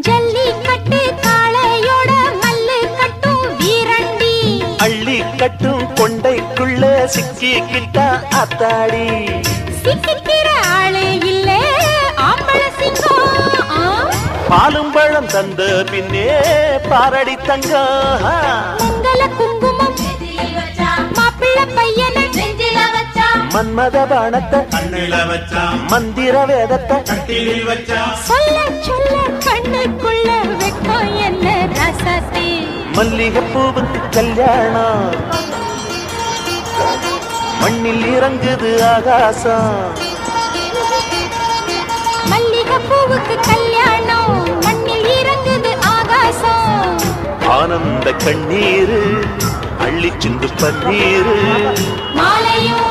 ஜல்லிக்கட்டு காளையோட மல்லு கட்டும் வீரண்டி அள்ளி கட்டும் கொண்டைக்குள்ள சிக்கிக்கிட்டா அத்தாடி சிக்கிக்கிற ஆளே இல்ல ஆம்பள சிங்கம் பாலும் பழம் தந்த பின்னே பாரடி தங்கம் மங்கள குங்குமம் மாப்பிள்ள பையன நெஞ்சில வச்சா மன்மத பாணத்தை கண்ணில வச்சா மந்திர வேதத்தை கட்டிலில் வச்சா சொல்ல சொல்ல கண்ணுக்குள்ள வெக்கம் என்ன ரசத்தே மல்லிகை பூவுக்கு கல்யாணம் மண்ணில் இறங்குது ஆகாசம் மல்லிகை பூவுக்கு கல்யாணம் மண்ணில் இறங்குது ஆகாசம் ஆனந்த கண்ணீர் அள்ளி சிந்து பன்னீர் மாலையும்